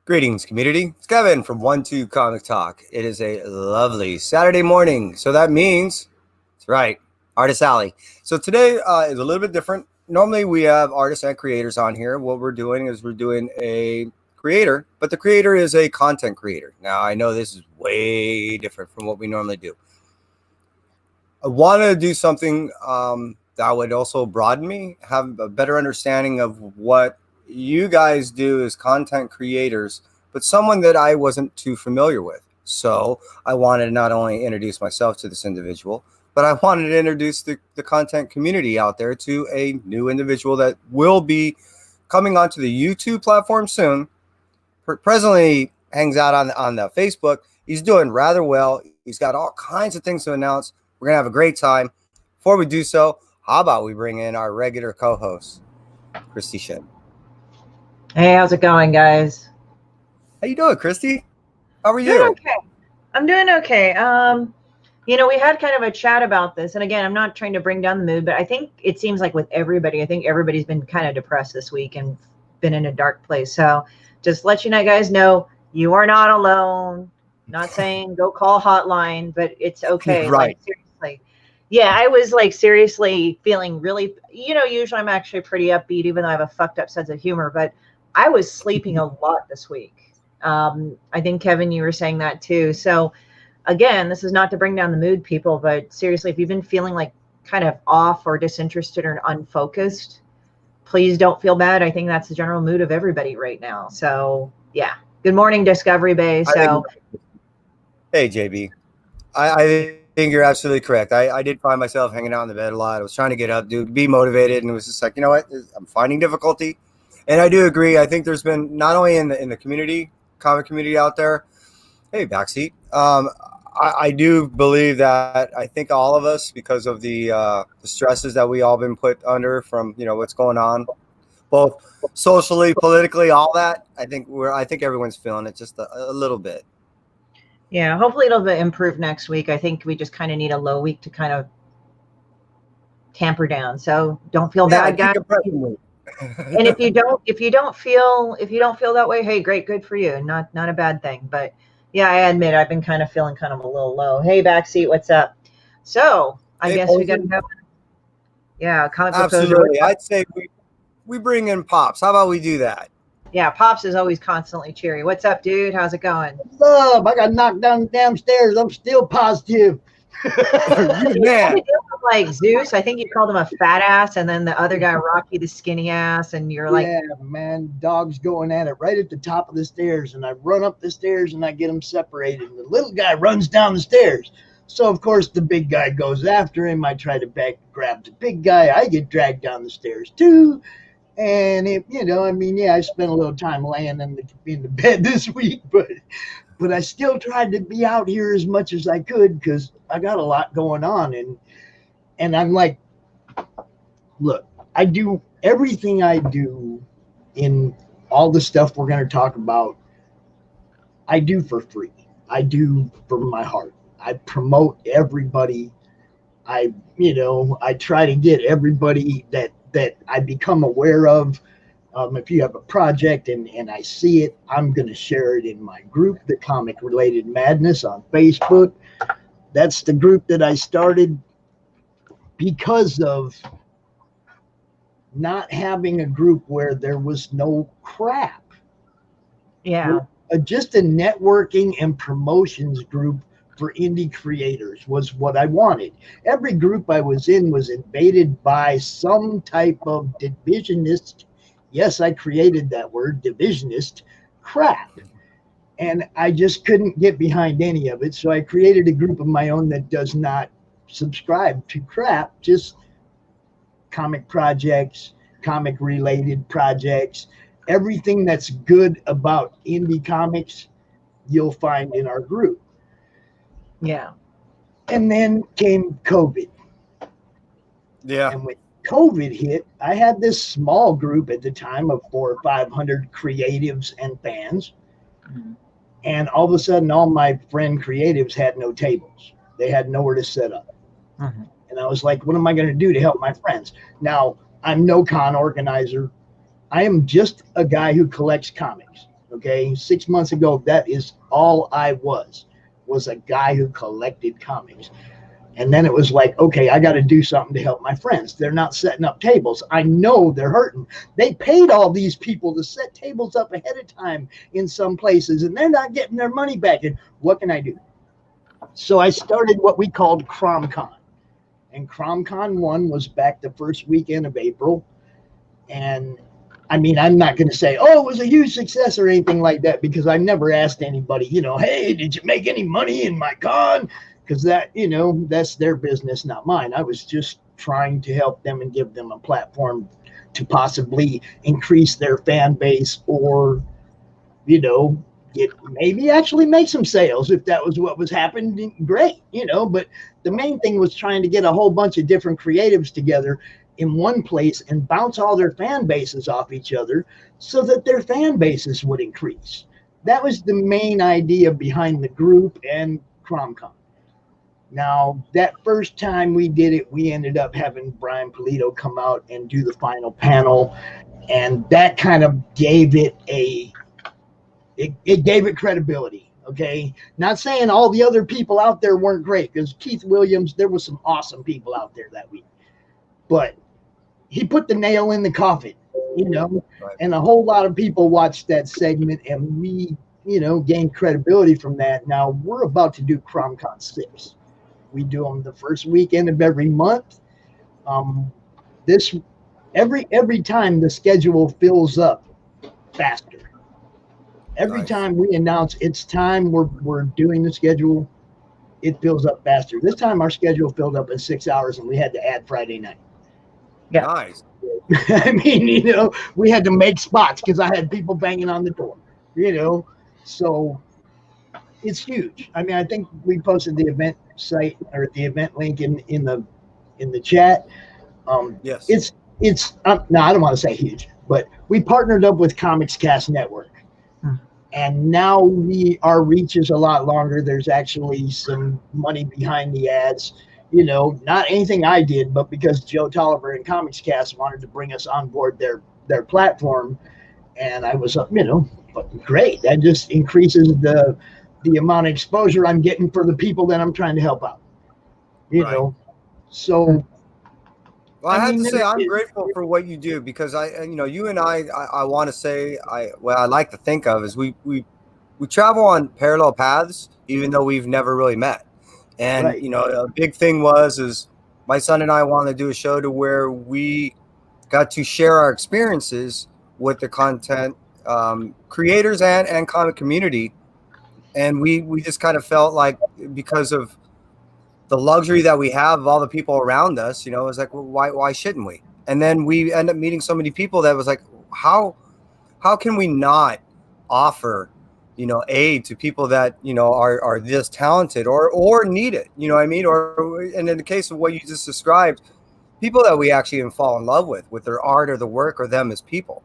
Greetings, community. It's Kevin from 1-2 Comic Talk. It is a lovely Saturday morning, so that means, that's right, Artist Alley. So today is a little bit different. Normally we have artists and creators on here. What we're doing is we're doing a creator, but the creator is a content creator. Now, I know this is way different from what we normally do. I want to do something that would also broaden me, have a better understanding of what you guys do as content creators, but someone that I wasn't too familiar with. So I wanted to not only introduce myself to this individual, but I wanted to introduce the content community out there to a new individual that will be coming onto the YouTube platform soon. Presently hangs out on the Facebook. He's doing rather well. He's got all kinds of things to announce. We're going to have a great time. Before we do so, how about we bring in our regular co-host, Christy Shin. Hey, how's it going, guys? How you doing, Christy? How are you? Doing okay. I'm doing okay. We had kind of a chat about this, and again, I'm not trying to bring down the mood, but I think it seems like with everybody, I think everybody's been kind of depressed this week and been in a dark place. So just let you guys know, you are not alone. Not saying go call hotline, but it's okay. Right. Like, seriously. Yeah, I was like seriously feeling really, usually I'm actually pretty upbeat, even though I have a fucked up sense of humor, but I was sleeping a lot this week. I think, Kevin, you were saying that too. So again, this is not to bring down the mood, people, but seriously, if you've been feeling like kind of off or disinterested or unfocused, please don't feel bad. I think that's the general mood of everybody right now. So yeah. Good morning, Discovery Bay. Hey, JB. I think you're absolutely correct. I did find myself hanging out in the bed a lot. I was trying to get up, be motivated, and it was just like, you know what? I'm finding difficulty. And I do agree. I think there's been, not only in the community, comic community out there, hey, backseat. I do believe that I think all of us, because of the stresses that we all been put under from, what's going on, both socially, politically, all that, I think everyone's feeling it just a little bit. Yeah, hopefully it'll improve next week. I think we just kind of need a low week to kind of tamper down. So don't feel bad, guys. And if you don't feel that way, hey, great, good for you. Not a bad thing. But yeah, I admit I've been kind of feeling kind of a little low. Hey, backseat, what's up? So I guess we got to go. Yeah, comic book. Absolutely. I'd say we bring in Pops. How about we do that? Yeah, Pops is always constantly cheery. What's up, dude? How's it going? What's up? I got knocked down the damn stairs. I'm still positive. Yeah. Like Zeus, I think you called him a fat ass, and then the other guy, Rocky, the skinny ass, and you're like, yeah, man, dog's going at it right at the top of the stairs, and I run up the stairs and I get them separated. And the little guy runs down the stairs. So of course the big guy goes after him. I try to grab the big guy. I get dragged down the stairs too. And I spent a little time laying in the bed this week, but I still tried to be out here as much as I could because I got a lot going on. And I'm like, look, I do everything I do in all the stuff we're going to talk about. I do for free. I do from my heart. I promote everybody. I try to get everybody that I become aware of. If you have a project and I see it, I'm going to share it in my group, the Comic Related Madness on Facebook. That's the group that I started because of not having a group where there was no crap. Yeah. Just a networking and promotions group for indie creators was what I wanted. Every group I was in was invaded by some type of divisionist, yes, I created that word, divisionist crap. And I just couldn't get behind any of it. So I created a group of my own that does not subscribe to crap, just comic projects, comic related projects, everything that's good about indie comics, you'll find in our group. Yeah. And then came COVID. Yeah. And when COVID hit, I had this small group at the time of 400 or 500 creatives and fans. Mm-hmm. And all of a sudden, all my friend creatives had no tables. They had nowhere to set up. Mm-hmm. And I was like, what am I going to do to help my friends? Now, I'm no con organizer. I am just a guy who collects comics. Okay, 6 months ago, that is all I was a guy who collected comics. And then it was like, okay, I got to do something to help my friends. They're not setting up tables. I know they're hurting. They paid all these people to set tables up ahead of time in some places, and they're not getting their money back. And what can I do? So I started what we called CromCon. And CromCon 1 was back the first weekend of April. And I mean, I'm not going to say, oh, it was a huge success or anything like that, because I never asked anybody, hey, did you make any money in my con? Because that, that's their business, not mine. I was just trying to help them and give them a platform to possibly increase their fan base, or, maybe actually make some sales. If that was what was happening, great, but the main thing was trying to get a whole bunch of different creatives together in one place and bounce all their fan bases off each other so that their fan bases would increase. That was the main idea behind the group and CromCon. Now, that first time we did it, we ended up having Brian Polito come out and do the final panel, and that kind of gave it it gave it credibility. Okay, not saying all the other people out there weren't great, because Keith Williams, there was some awesome people out there that week, but he put the nail in the coffin, right. And a whole lot of people watched that segment, and we, gained credibility from that. Now we're about to do CromCon 6. We do them the first weekend of every month. Every time the schedule fills up faster. Every time we announce it's time, we're doing the schedule, it fills up faster. This time our schedule filled up in 6 hours, and we had to add Friday night. Yeah. Nice. I mean, we had to make spots because I had people banging on the door, so it's huge. I mean, I think we posted the event site or the event link in the chat. Yes. It's no, I don't want to say huge, but we partnered up with Comics Cast Network. And now our reach is a lot longer. There's actually some money behind the ads. Not anything I did, but because Joe Tolliver and Comics Cast wanted to bring us on board their platform, and I was great. That just increases the amount of exposure I'm getting for the people that I'm trying to help out. So. Well, I have to say I'm grateful for what you do, because you and I want to say what I like to think of is we travel on parallel paths, even though we've never really met. And, right. A big thing is my son and I want to do a show to where we got to share our experiences with the content creators and comic community. And we just kind of felt like, because of the luxury that we have of all the people around us, it was like, well, why shouldn't we? And then we end up meeting so many people that was like, how can we not offer aid to people that are this talented or need it, what I mean? And in the case of what you just described, people that we actually even fall in love with their art or the work or them as people,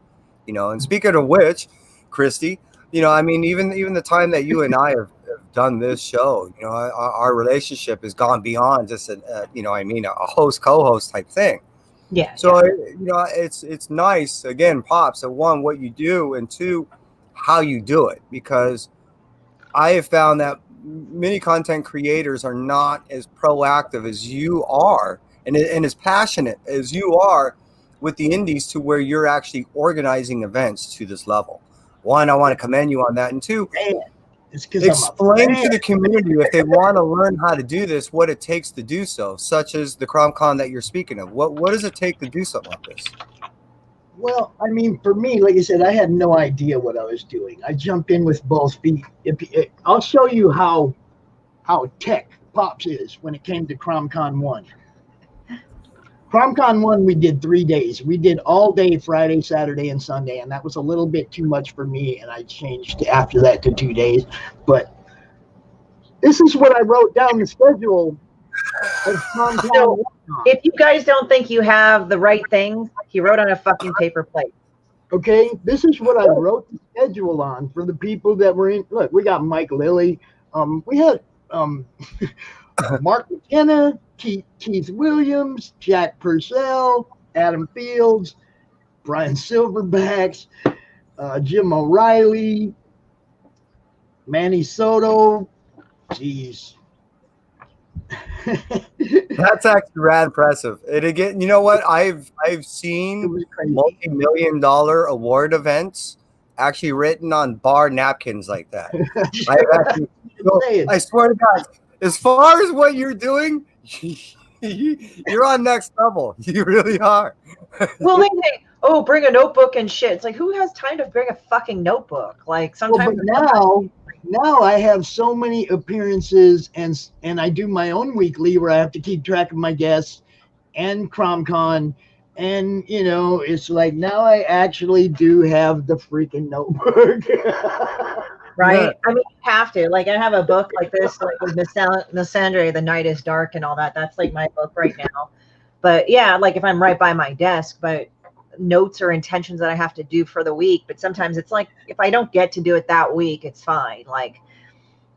and speaking of which, Christy, I mean, even the time that you and I have done this show, our relationship has gone beyond just a host co-host type thing. Yeah. So it's nice, again, Pops, that one, what you do, and two, how you do it, because I have found that many content creators are not as proactive as you are, and as passionate as you are with the indies, to where you're actually organizing events to this level. One, I want to commend you on that, and two, explain to the community, if they want to learn how to do this, what it takes to do so, such as the CromCon that you're speaking of. What does it take to do something like this? Well, I mean, for me, like I said, I had no idea what I was doing. I jumped in with both feet. I'll show you how tech Pops is when it came to CromCon 1. CromCon 1, we did 3 days. We did all day Friday, Saturday, and Sunday, and that was a little bit too much for me, and I changed after that to 2 days. But this is what I wrote down the schedule of CromCon 1. If you guys don't think you have the right things, he wrote on a fucking paper plate. Okay, this is what I wrote the schedule on for the people that were in. Look, we got Mike Lilly. We had Mark McKenna, Keith Williams, Jack Purcell, Adam Fields, Brian Silverbacks. Jim O'Reilly, Manny Soto. Jeez. That's actually rad impressive. And again, you know what? I've It seen was crazy. multi-million-dollar award events actually written on bar napkins like that. I've actually, I swear to God, as far as what you're doing, you're on next level. You really are. Well, they say, oh, bring a notebook and shit. It's like, who has time to bring a fucking notebook? Like, sometimes. Well, now I have so many appearances, and I do my own weekly where I have to keep track of my guests and CromCon. And it's like now I actually do have the freaking notebook. Right? I mean, you have to. Like, I have a book like this, like with Miss Andre, The Night is Dark and all that. That's like my book right now. But yeah, like if I'm right by my desk, but notes or intentions that I have to do for the week. But sometimes it's like if I don't get to do it that week, it's fine. Like,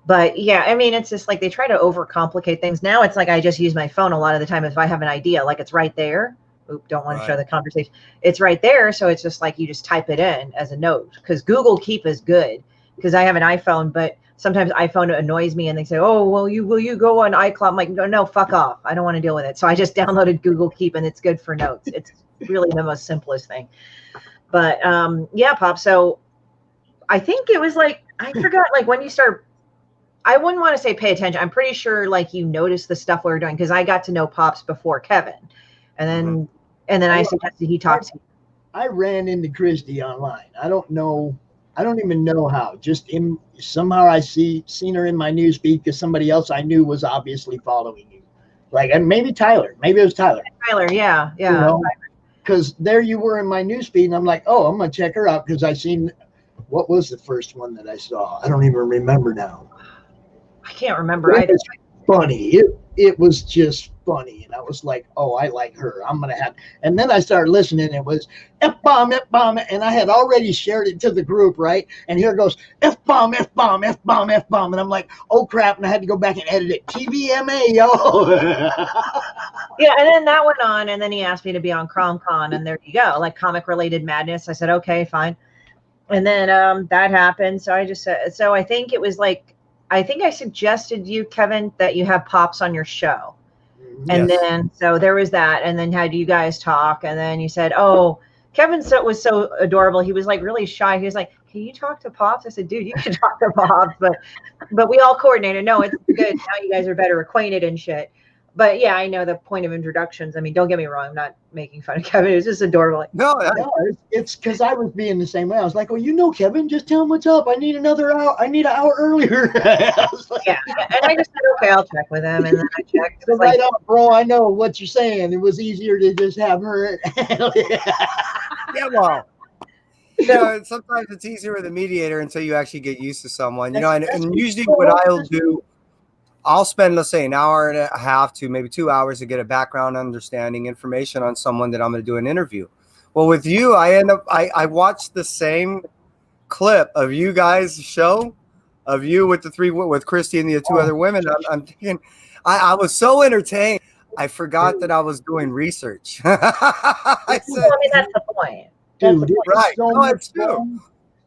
but yeah, I mean, it's just like they try to overcomplicate things. Now it's like I just use my phone a lot of the time if I have an idea, like it's right there. Oop, don't want to show the conversation. It's right there. So it's just like you just type it in as a note because Google Keep is good because I have an iPhone, but sometimes iPhone annoys me and they say, oh, well, will you go on iCloud? I'm like, no, fuck off. I don't want to deal with it. So I just downloaded Google Keep and it's good for notes. It's really the most simplest thing. But yeah, Pop. So I think it was like, I forgot, like when you start, I wouldn't want to say pay attention. I'm pretty sure like you noticed the stuff we were doing because I got to know Pops before Kevin. And then I suggested he talk to you. I ran into Christy online. I don't even know how. Just somehow I seen her in my newsfeed because somebody else I knew was obviously following you. Like, and maybe Tyler. Maybe it was Tyler. Tyler, yeah. Because there you were in my newsfeed, and I'm like, oh, I'm gonna check her out because I seen what was the first one that I saw. I don't even remember now. I can't remember. It was funny. It was just funny, and I was like, oh, I like her. I'm gonna have. And then I started listening. It was F-bomb, F-bomb, and I had already shared it to the group, right? And here it goes F-bomb, F-bomb, F-bomb, F-bomb, and I'm like, oh crap! And I had to go back and edit it. TVMA, yo. Yeah, and then that went on, and then he asked me to be on CromCon, and there you go, like comic-related madness. I said, okay, fine. And then that happened. So I just said, so I think it was like, I think I suggested you, Kevin, that you have Pops on your show. And then, so there was that. And then how do you guys talk? And then you said, oh, Kevin was so adorable. He was like really shy. He was like, can you talk to Pops? I said, dude, you can talk to Pops. But we all coordinated. No, it's good. Now you guys are better acquainted and shit. But yeah, I know the point of introductions. I mean, don't get me wrong. I'm not making fun of Kevin. It's just adorable. No, it's because I was being the same way. I was like, oh, Kevin, just tell him what's up. I need another hour. I need an hour earlier. Like, yeah. And I just said, okay, I'll check with him. And then I checked. So right on, bro. I know what you're saying. It was easier to just have her. Yeah, well. Sometimes it's easier with a mediator until you actually get used to someone. And usually what I'll do, I'll spend, let's say, an hour and a half to maybe 2 hours to get a background understanding information on someone that I'm going to do an interview. Well, with you, I watched the same clip of you guys' show of you with Christy and the two other women. I'm thinking, I was so entertained. I forgot that I was doing research. I mean, that's the point. Dude, right. It's true.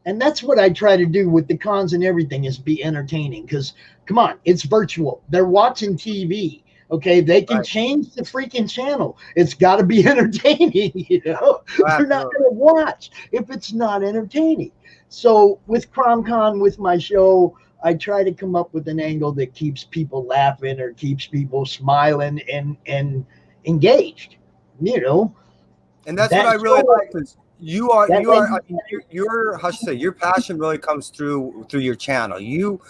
And that's what I try to do with the cons and everything is be entertaining because, come on, it's virtual. They're watching TV, okay? They can change the freaking channel. It's got to be entertaining, They're not going to watch if it's not entertaining. So with CromCon, with my show, I try to come up with an angle that keeps people laughing or keeps people smiling and engaged, And that's what I really like is your how should I say, your passion really comes through your channel. You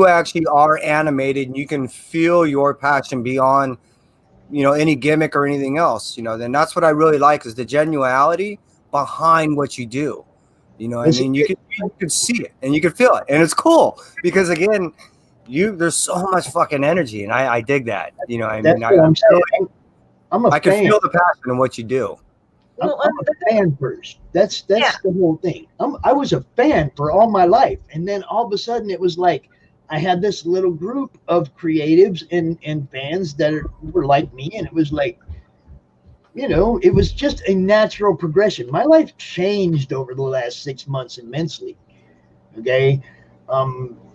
actually are animated and you can feel your passion beyond any gimmick or anything else. Then that's what I really like is the genuality behind what you do. I mean, you can see it and you can feel it, and it's cool because again, there's so much fucking energy, and I dig that. I can feel the passion in what you do. I'm a fan first. That's the whole thing. I was a fan for all my life, and then all of a sudden it was like I had this little group of creatives and fans that were like me, and it was like you know, it was just a natural progression. My life changed over the last 6 months immensely. Okay.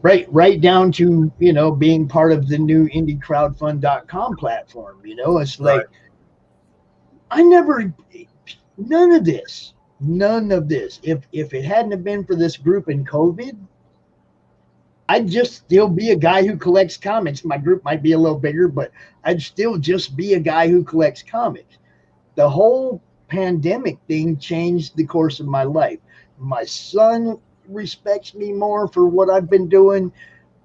Right down to, you know, being part of the new indiecrowdfund.com platform. You know, it's Right. like I never, none of this, none of this. If it hadn't have been for this group in COVID, I'd just still be a guy who collects comics. My group might be a little bigger, but I'd still just be a guy who collects comics. The whole pandemic thing changed the course of my life. My son respects me more for what I've been doing.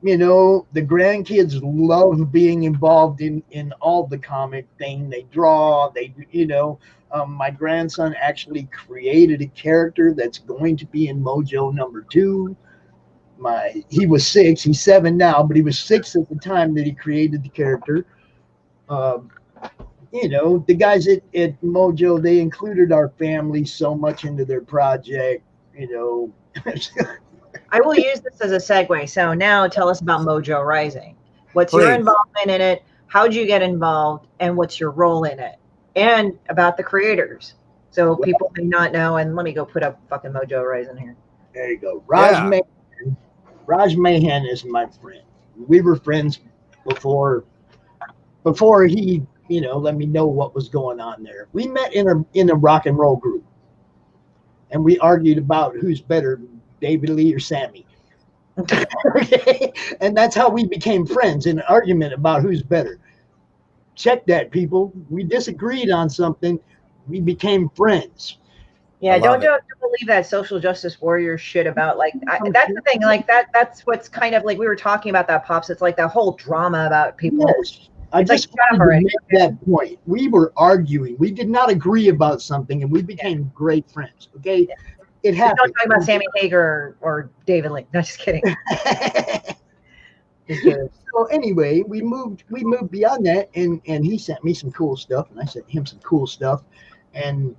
You know, the grandkids love being involved in all the comic thing. They draw, they, you know, my grandson actually created a character that's going to be in Mojo #2. He was 6, he's 7 now, but he was 6 at the time that he created the character. Um, you know, the guys at Mojo, they included our family so much into their project, you know. I will use this as a segue. So now tell us about Mojo Rising. What's your Please. involvement in it? How'd you get involved? And what's your role in it? And about the creators. So people may not know. And let me go put up fucking Mojo Rising here. There you go. Yeah. Raj Mahan is my friend. We were friends before he, you know, let me know what was going on there. We met in a rock and roll group, and we argued about who's better, David Lee or Sammy. Okay? And that's how we became friends, in an argument about who's better. Check that, people. We disagreed on something. We became friends. Yeah, love don't believe that social justice warrior shit about like that's the thing. Like that's what's kind of like we were talking about that, Pops. It's like that whole drama about people. Yes. I It's like, just shut up wanted to already. make that point. We were arguing. We did not agree about something, and we became great friends. Okay, it Don't happened. talk about Sammy Hagar or David Lee. No, just kidding. Just kidding. So anyway, we moved beyond that, and he sent me some cool stuff, and I sent him some cool stuff, and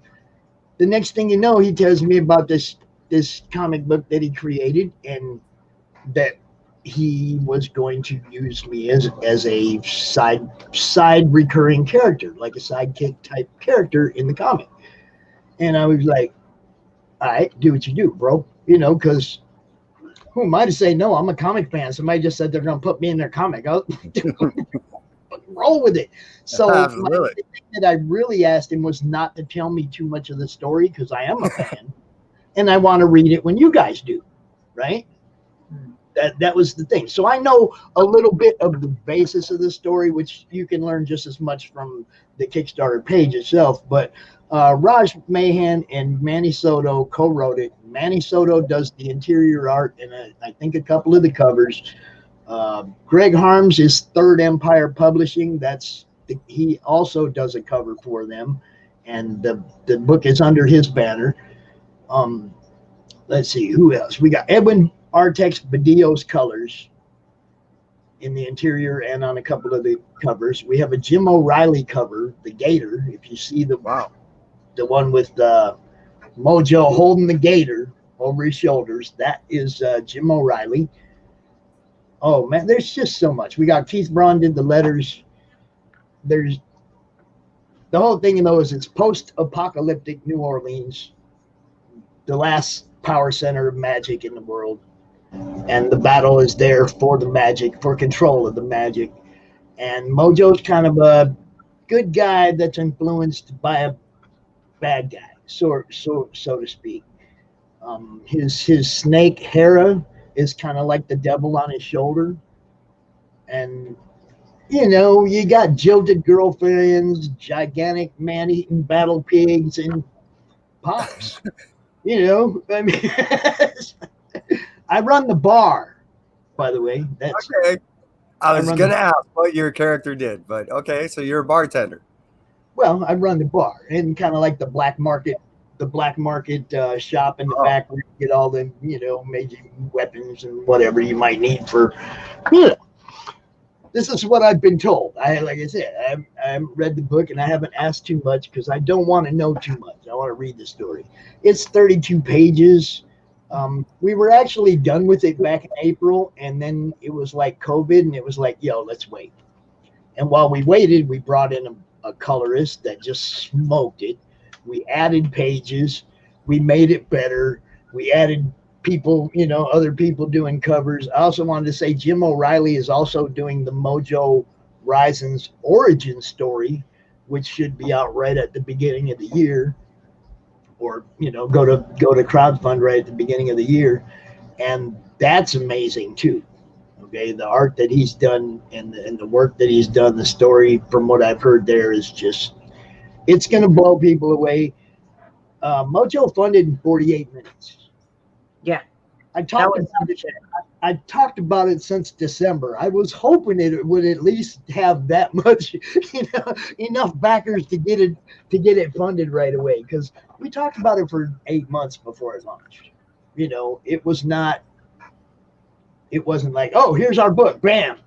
the next thing you know, he tells me about this comic book that he created, and that he was going to use me as a side recurring character, like a sidekick type character in the comic. And I was like, all right, do what you do, bro. You know, because who am I to say no? I'm a comic fan. Somebody just said they're going to put me in their comic. I'll roll with it. So Absolutely. the thing that I really asked him was not to tell me too much of the story, because I am a fan and I want to read it when you guys do, right? That was the thing. So I know a little bit of the basis of the story, which you can learn just as much from the Kickstarter page itself. But Raj Mahan and Manny Soto co-wrote it. Manny Soto does the interior art and I think a couple of the covers. Greg Harms is Third Empire Publishing. He also does a cover for them, and the book is under his banner. Let's see who else. We got Edwin Artex Badillo's colors in the interior and on a couple of the covers. We have a Jim O'Reilly cover, the Gator. If you see the one with Mojo holding the Gator over his shoulders, that is Jim O'Reilly. Oh man, there's just so much. We got Keith Braun did the letters. There's the whole thing, you know, is it's post-apocalyptic New Orleans, the last power center of magic in the world, and the battle is there for the magic, for control of the magic. And Mojo's kind of a good guy that's influenced by a bad guy, so to speak. His snake Hera is kind of like the devil on his shoulder, and you know, you got jilted girlfriends, gigantic man-eating battle pigs, and Pops. You know, I mean, I run the bar, by the way. That's okay. I was going to ask what your character did, but okay, so you're a bartender. Well, I run the bar, and kind of like the black market shop in the back where you get all the, you know, major weapons and whatever you might need for, you know. This is what I've been told. Like I said, I haven't read the book, and I haven't asked too much because I don't want to know too much. I want to read the story. It's 32 pages. We were actually done with it back in April, and then it was like COVID, and it was like, yo, let's wait. And while we waited, we brought in a colorist that just smoked it. We added pages, we made it better, we added people, other people doing covers. I also wanted to say Jim O'Reilly is also doing the Mojo Rising's origin story, which should be out right at the beginning of the year, or go to crowdfund right at the beginning of the year, and that's amazing too. Okay, the art that he's done and the work that he's done, the story from what I've heard there is just, it's going to blow people away. Mojo funded in 48 minutes. Yeah, I that talked was about it. I talked about it since December. I was hoping it would at least have that much, enough backers to get it funded right away. Because we talked about it for 8 months before it launched. It was not. It wasn't like, oh, here's our book, bam.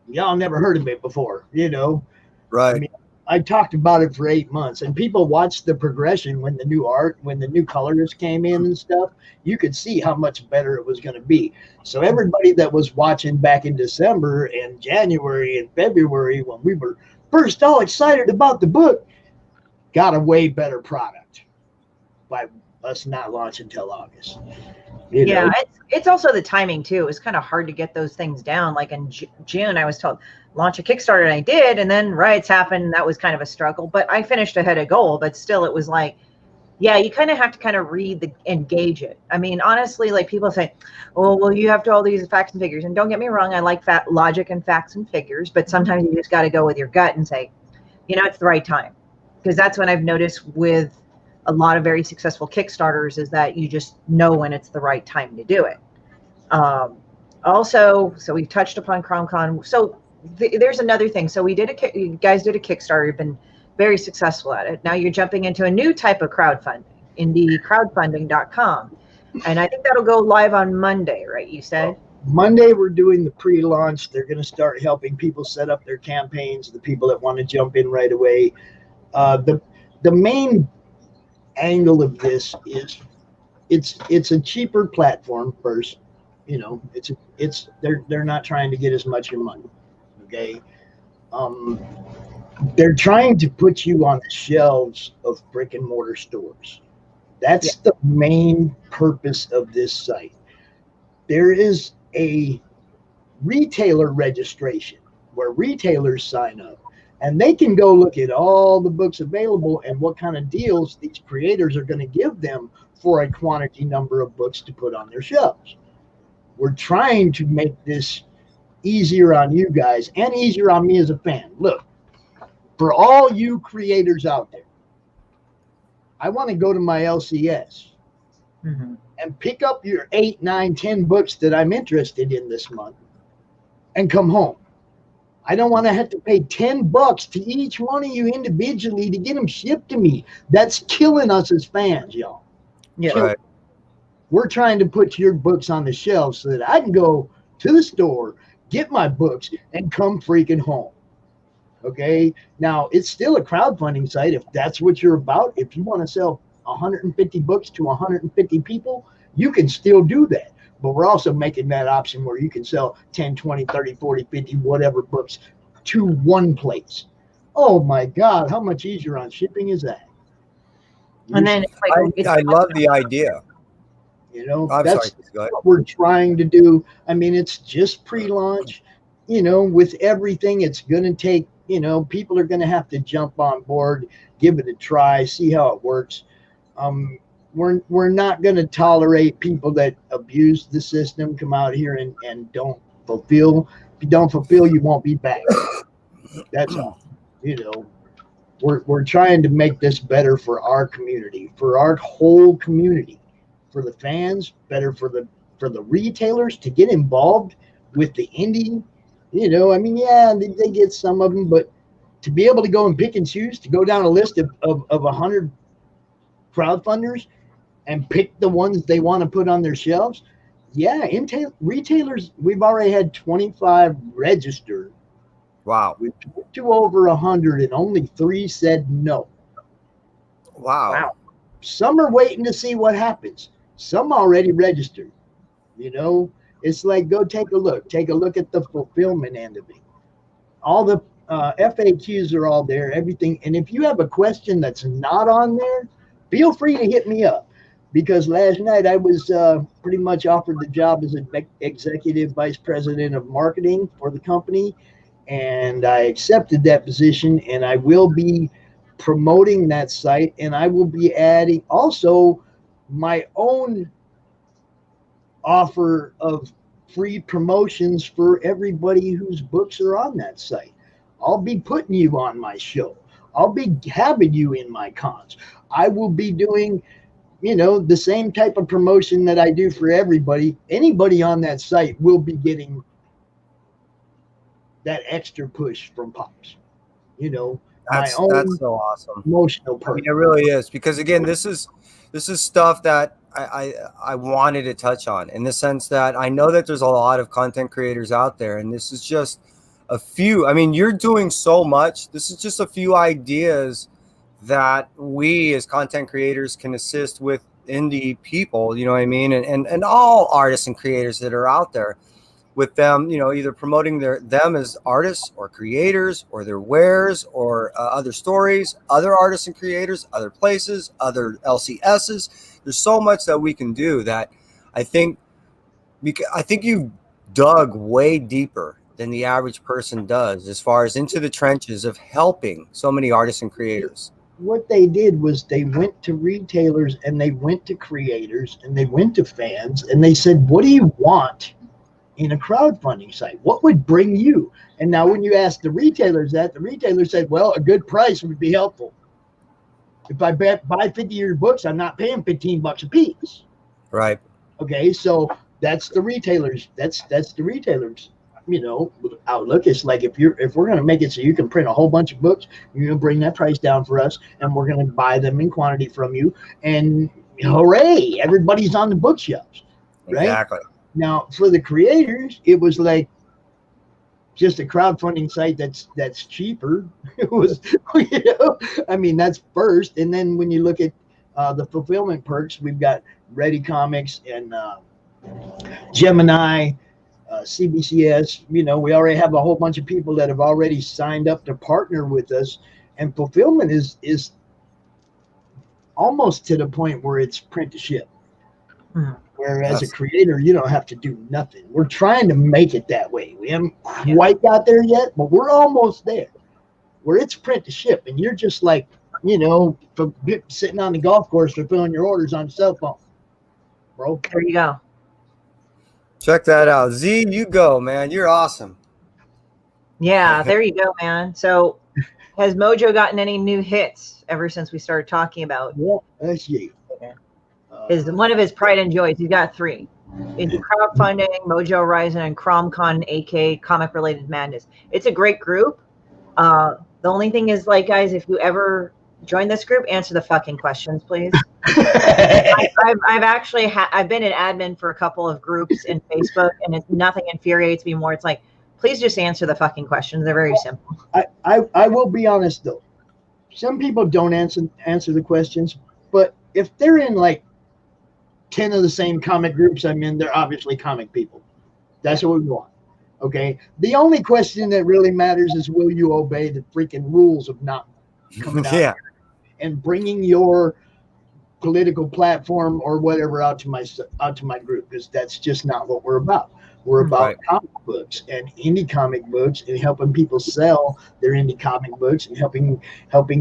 Y'all never heard of it before. I Right. mean, I talked about it for 8 months, and people watched the progression when the new art, when the new colors came in and stuff. You could see how much better it was going to be. So everybody that was watching back in December and January and February, when we were first all excited about the book, got a way better product by us not launching until August. Yeah, it's also the timing too. It's kind of hard to get those things down. Like in June, I was told launch a Kickstarter, and I did, and then riots happened. And that was kind of a struggle, but I finished ahead of goal. But still, it was like, yeah, you kind of have to kind of read and gauge it. I mean, honestly, like people say, oh, well, you have to all these facts and figures. And don't get me wrong, I like logic and facts and figures, but sometimes you just got to go with your gut and say, it's the right time, because that's when I've noticed with a lot of very successful Kickstarters is that you just know when it's the right time to do it. Also, so we've touched upon CromCon. So there's another thing. So you guys did a Kickstarter. You've been very successful at it. Now you're jumping into a new type of crowdfunding, indiecrowdfunding.com. And I think that'll go live on Monday, right? You said? Monday, we're doing the pre-launch. They're going to start helping people set up their campaigns, the people that want to jump in right away. The main angle of this is it's a cheaper platform first. They're not trying to get as much of your money. Okay. They're trying to put you on the shelves of brick and mortar stores. That's the main purpose of this site. There is a retailer registration where retailers sign up, and they can go look at all the books available and what kind of deals these creators are going to give them for a quantity number of books to put on their shelves. We're trying to make this easier on you guys and easier on me as a fan. Look, for all you creators out there, I want to go to my LCS and pick up your 8, 9, 10 books that I'm interested in this month and come home. I don't want to have to pay $10 to each one of you individually to get them shipped to me. That's killing us as fans, y'all. Yeah. Right. We're trying to put your books on the shelf so that I can go to the store, get my books, and come freaking home. Okay? Now, it's still a crowdfunding site if that's what you're about. If you want to sell 150 books to 150 people, you can still do that. But we're also making that option where you can sell 10, 20, 30, 40, 50, whatever books to one place. Oh my God, how much easier on shipping is that? And then I love the idea. That's what we're trying to do. I mean, it's just pre-launch. With everything, it's going to take, people are going to have to jump on board, give it a try, see how it works. We're not going to tolerate people that abuse the system, come out here and don't fulfill. If you don't fulfill, you won't be back. That's all. We're trying to make this better for our community, for our whole community, for the fans, better for the retailers to get involved with the indie. They get some of them, but to be able to go and pick and choose, to go down a list of 100 crowdfunders and pick the ones they want to put on their shelves. Yeah, retailers, we've already had 25 registered. Wow. We've talked to over 100 and only 3 said no. Wow. Some are waiting to see what happens. Some already registered. It's like, go take a look. Take a look at the fulfillment end of it. FAQs are all there, everything. And if you have a question that's not on there, feel free to hit me up. Because last night I was pretty much offered the job as an executive vice president of marketing for the company. And I accepted that position, and I will be promoting that site. And I will be adding also my own offer of free promotions for everybody whose books are on that site. I'll be putting you on my show. I'll be having you in my cons. I will be doing, the same type of promotion that I do for everybody. Anybody on that site will be getting that extra push from Pops. My own That's so awesome. emotional I perk. mean, it really is, because again, this is stuff that I wanted to touch on, in the sense that I know that there's a lot of content creators out there, and this is just a few. I mean, you're doing so much. This is just a few ideas that we as content creators can assist with indie people, you know what I mean? And all artists and creators that are out there, with them, either promoting them as artists or creators, or their wares, or other stories, other artists and creators, other places, other LCSs. There's so much that we can do that I think you dug way deeper than the average person does, as far as into the trenches of helping so many artists and creators. What they did was they went to retailers, and they went to creators, and they went to fans, and they said, what do you want in a crowdfunding site? What would bring you? And now when you ask the retailers that, the retailer said, well, a good price would be helpful. If I buy 50 of your books, I'm not paying $15 a piece. Right. Okay, so that's the retailers. That's the retailers, outlook. It's like, if we're going to make it so you can print a whole bunch of books, you're going to bring that price down for us, and we're going to buy them in quantity from you, and hooray, everybody's on the bookshelves, right? Exactly. Now, for the creators, it was like just a crowdfunding site that's cheaper. It was, I mean, that's first. And then when you look at the fulfillment perks, we've got Ready Comics and Gemini, CBCS. We already have a whole bunch of people that have already signed up to partner with us. And fulfillment is almost to the point where it's print to ship. Where as a creator, you don't have to do nothing. We're trying to make it that way. We haven't quite got there yet, but we're almost there, where it's print to ship, and you're just like, sitting on the golf course fulfilling your orders on your cell phone, bro. There you go. Check that out. Z, you go, man. You're awesome. Yeah, there you go, man. So has Mojo gotten any new hits ever since we started talking about? Yeah, that's you. Is one of his pride and joys. He's got 3. Into crowdfunding, Mojo Horizon, and CromCon, aka Comic Related Madness. It's a great group. The only thing is, like, guys, if you ever join this group, answer the fucking questions, please. I've actually I've been an admin for a couple of groups in Facebook, and nothing infuriates me more. It's like, please just answer the fucking questions. They're very simple. I will be honest though. Some people don't answer the questions, but if they're in like 10 of the same comic groups I'm in, they're obviously comic people. That's what we want. Okay. The only question that really matters is, will you obey the freaking rules of not coming out here and bringing your political platform or whatever out to my group? Because that's just not what we're about. We're about comic books and indie comic books, and helping people sell their indie comic books, and helping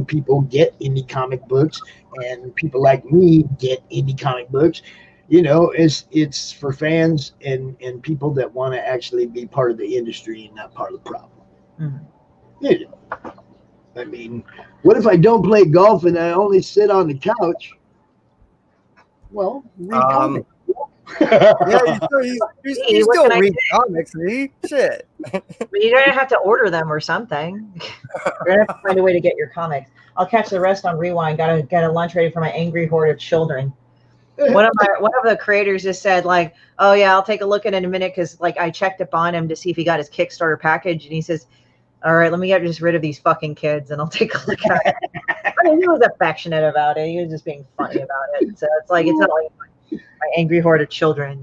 people get indie comic books, and people like me get indie comic books. It's for fans and people that want to actually be part of the industry and not part of the problem. I mean, what if I don't play golf and I only sit on the couch? Well, read comics. Yeah, you still read comics, see? Shit. But you're going to have to order them or something. You're going to have to find a way to get your comics. I'll catch the rest on Rewind. Got to get a lunch ready for my angry horde of children. One of the creators just said, like, oh, yeah, I'll take a look at it in a minute, because, like, I checked up on him to see if he got his Kickstarter package, and he says, all right, let me get just rid of these fucking kids, and I'll take a look at it. I mean, he was affectionate about it. He was just being funny about it. So it's like, it's not like my angry horde of children,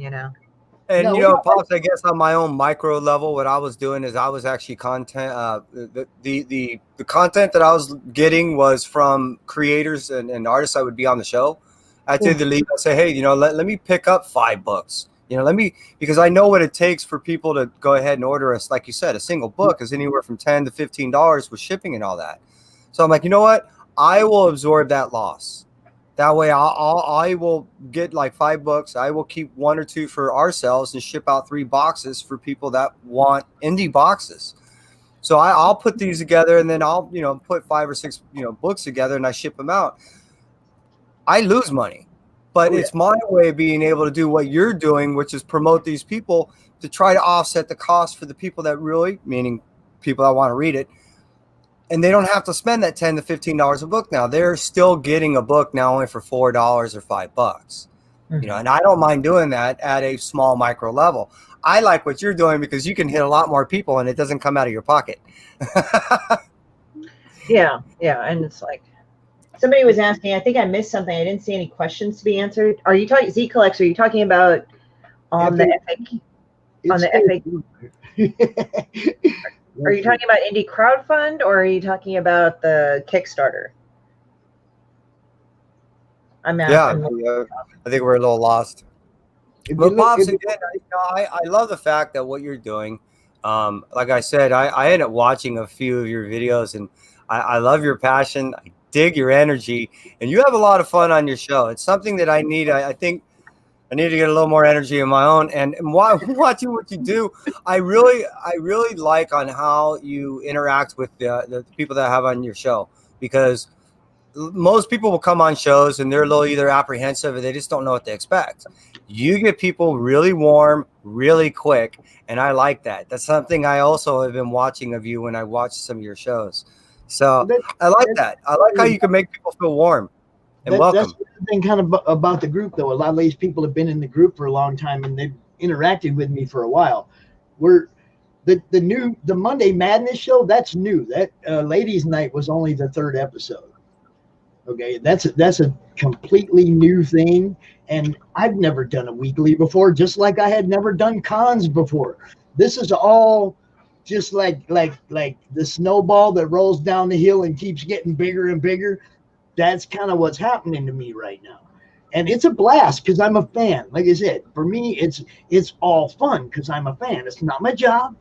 And No, you we know, got Pops, I guess on my own micro level, what I was doing is I was actually content. The content that I was getting was from creators and artists I would be on the show. At the end of the league, I say, hey, you know, let me pick up 5 books. You know, let me, because I know what it takes for people to go ahead and order us. Like you said, a single book is anywhere from $10 to $15 with shipping and all that. So I'm like, you know what? I will absorb that loss. That way, I will get like 5 books. I will keep 1 or 2 for ourselves and ship out 3 boxes for people that want indie boxes. So I'll put these together and then I'll, you know, put 5 or 6, you know, books together and I ship them out. I lose money, but Oh, yeah. it's my way of being able to do what you're doing, which is promote these people to try to offset the cost for the people that really, meaning people that want to read it, and they don't have to spend that $10 to $15 a book now. They're still getting a book now only for $4 or $5. You know, and I don't mind doing that at a small micro level. I like what you're doing because you can hit a lot more people and it doesn't come out of your pocket. Yeah, and it's like somebody was asking. I think I missed something. I didn't see any questions to be answered. Are you talking Z Collects? Are you talking about on the FAQ? On the FAQ? Are you talking about indie crowdfund or are you talking about the Kickstarter? I'm asking. Yeah, I think we're a little lost. But Pops, again, I love the fact that what you're doing. Like I said, I ended up watching a few of your videos, and I love your passion. I dig your energy, and you have a lot of fun on your show. It's something that I need. I think I need to get a little more energy of my own. And while watching what you do, I really like on how you interact with the people that I have on your show, because most people will come on shows and they're a little either apprehensive or they just don't know what to expect. You get people really warm, really quick, and I like that. That's something I also have been watching of you when I watch some of your shows. So I like that. I like how you can make people feel warm and welcome. That's the thing kind of about the group, though. A lot of these people have been in the group for a long time and they've interacted with me for a while. We're the Monday Madness show. That's new. That Ladies Night was only the 3rd episode. Okay, that's a completely new thing, and I've never done a weekly before, just like I had never done cons before. This is all just like the snowball that rolls down the hill and keeps getting bigger and bigger. That's kind of what's happening to me right now, and it's a blast because I'm a fan. Like I said, for me, it's all fun because I'm a fan. It's not my job,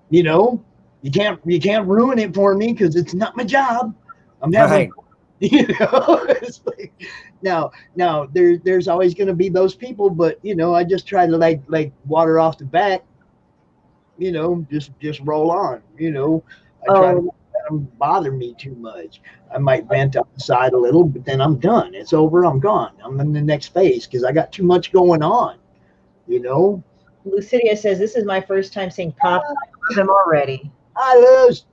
you know. You can't ruin it for me because it's not my job. I'm having. Right. You know, it's like now there's always going to be those people, but you know, I just try to like water off the back, you know, just roll on, you know. I try to not let them bother me too much. I might vent on the side a little, but then I'm done. It's over. I'm gone. I'm in the next phase because I got too much going on, you know. Lucidia says, this is my first time seeing Pop. I love him already. I lose.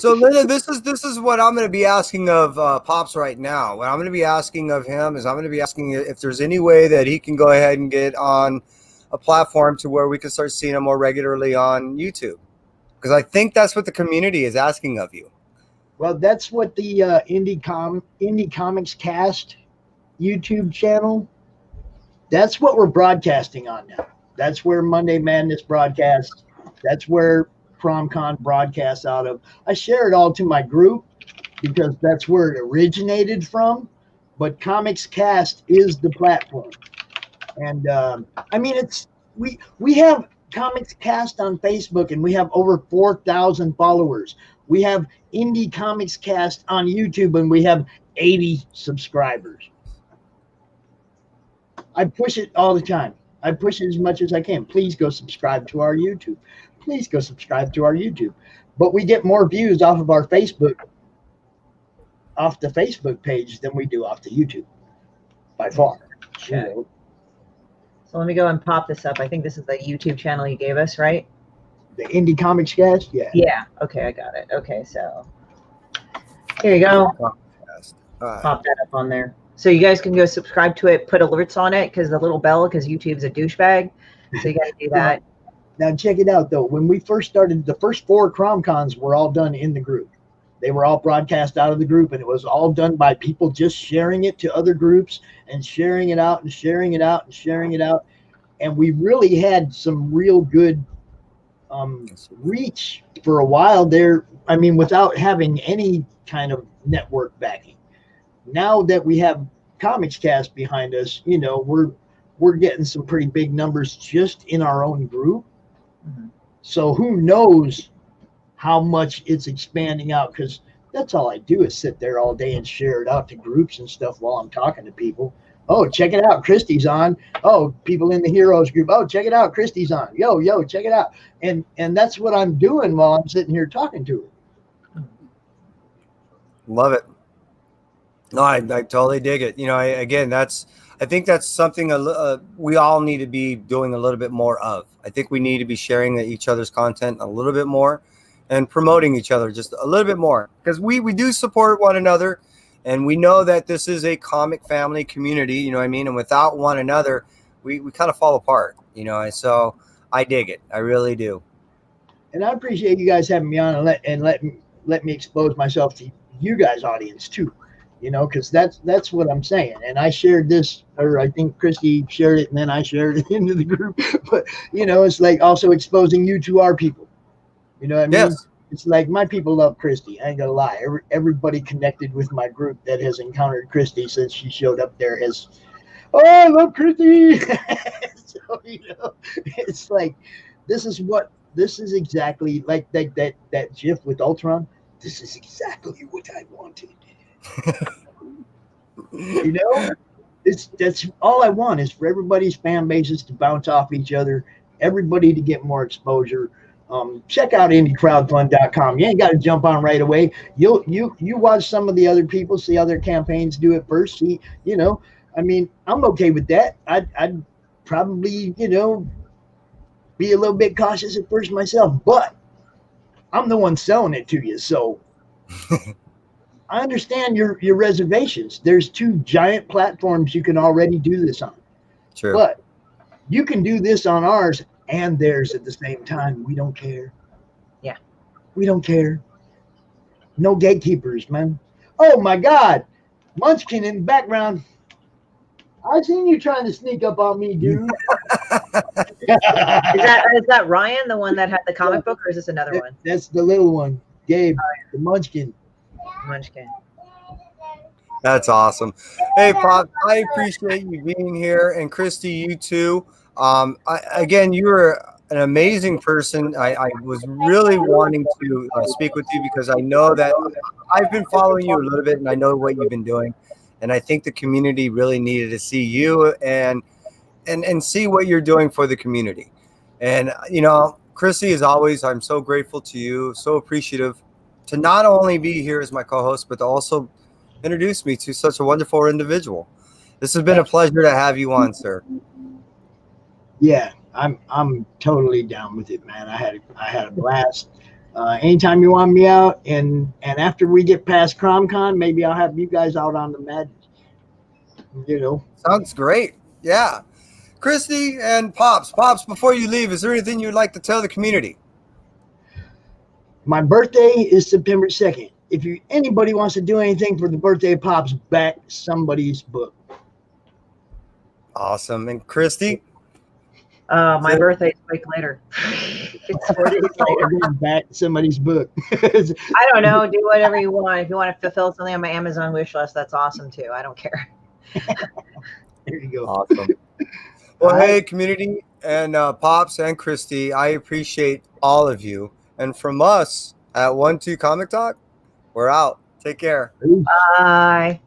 So Linda, this is what I'm going to be asking of Pops right now. What I'm going to be asking of him is I'm going to be asking if there's any way that he can go ahead and get on a platform to where we can start seeing him more regularly on YouTube, because I think that's what the community is asking of you. Well, that's what the Indie Comics Cast YouTube channel. That's what we're broadcasting on now. That's where Monday Madness broadcasts. That's where PromCon broadcasts out of. I share it all to my group because that's where it originated from. But Comics Cast is the platform, and I mean we have Comics Cast on Facebook, and we have over 4,000 followers. We have Indie Comics Cast on YouTube, and we have 80 subscribers. I push it all the time. I push it as much as I can. Please go subscribe to our YouTube. Please go subscribe to our YouTube. But we get more views off of our Facebook, off the Facebook page than we do off the YouTube, by far. You know. So let me go and pop this up. I think this is the YouTube channel you gave us, right? The Indie Comics Cast? Yeah. Yeah. Okay, I got it. Okay, so here you go. Pop that up on there. So you guys can go subscribe to it, put alerts on it, because the little bell, because YouTube's a douchebag. So you got to do that. Now check it out, though. When we first started, the first 4 CromCons were all done in the group. They were all broadcast out of the group, and it was all done by people just sharing it to other groups and sharing it out and sharing it out and sharing it out. And we really had some real good reach for a while there. I mean, without having any kind of network backing. Now that we have Comics Cast behind us, you know, we're getting some pretty big numbers just in our own group. Mm-hmm. So who knows how much it's expanding out, because that's all I do is sit there all day and share it out to groups and stuff while I'm talking to people. Oh, check it out, Christy's on. Oh, people in the Heroes group. Oh, check it out, Christy's on. Yo, check it out. And that's what I'm doing while I'm sitting here talking to her. Love it. No, I totally dig it. You know, I think that's something we all need to be doing a little bit more of. I think we need to be sharing each other's content a little bit more and promoting each other just a little bit more, because we do support one another, and we know that this is a comic family community, you know what I mean? And without one another, we kind of fall apart, you know, and so I dig it. I really do. And I appreciate you guys having me on and let me expose myself to you guys' audience too, you know, because that's what I'm saying. And I shared this, or I think Christy shared it, and then I shared it into the group. But, you know, it's like also exposing you to our people. You know what I mean? Yes. It's like my people love Christy. I ain't gonna lie. Everybody connected with my group that has encountered Christy since she showed up there has, oh, I love Christy. So, you know, it's like this is exactly like that GIF with Ultron. This is exactly what I wanted. You know, that's all I want is for everybody's fan bases to bounce off each other, everybody to get more exposure. Check out indiecrowdfund.com. You ain't got to jump on right away. You watch some of the other people, see other campaigns do it first. See, you know, I mean, I'm okay with that. I'd probably, you know, be a little bit cautious at first myself, but I'm the one selling it to you. So I understand your reservations. There's 2 giant platforms you can already do this on. True. But you can do this on ours and theirs at the same time. We don't care. Yeah. We don't care. No gatekeepers, man. Oh my God. Munchkin in the background. I seen you trying to sneak up on me, dude. Is that Ryan, the one that had the comic book, or is this another one? That's the little one. Gabe, the Munchkin. Munchkin. That's awesome. Hey, Pop, I appreciate you being here, and Christy, you too. Again, you're an amazing person. I was really wanting to speak with you because I know that I've been following you a little bit, and I know what you've been doing, and I think the community really needed to see you and see what you're doing for the community. And you know, Christy, as always, I'm so grateful to you, so appreciative to not only be here as my co-host, but to also introduce me to such a wonderful individual. This has been a pleasure to have you on, sir. Yeah, I'm totally down with it, man. I had a blast. Anytime you want me out, and after we get past CromCon, maybe I'll have you guys out on the Madness. You know, sounds great. Yeah, Christy and Pops. Before you leave, is there anything you'd like to tell the community? My birthday is September 2nd. If anybody wants to do anything for the birthday of Pops, back somebody's book. Awesome. And Christy? My birthday's a week later. It's 4 days later. Back somebody's book. I don't know. Do whatever you want. If you want to fulfill something on my Amazon wish list, that's awesome too. I don't care. There you go. Awesome. Well, hey, community and Pops and Christy, I appreciate all of you. And from us at 1-2 Comic Talk, we're out. Take care. Bye.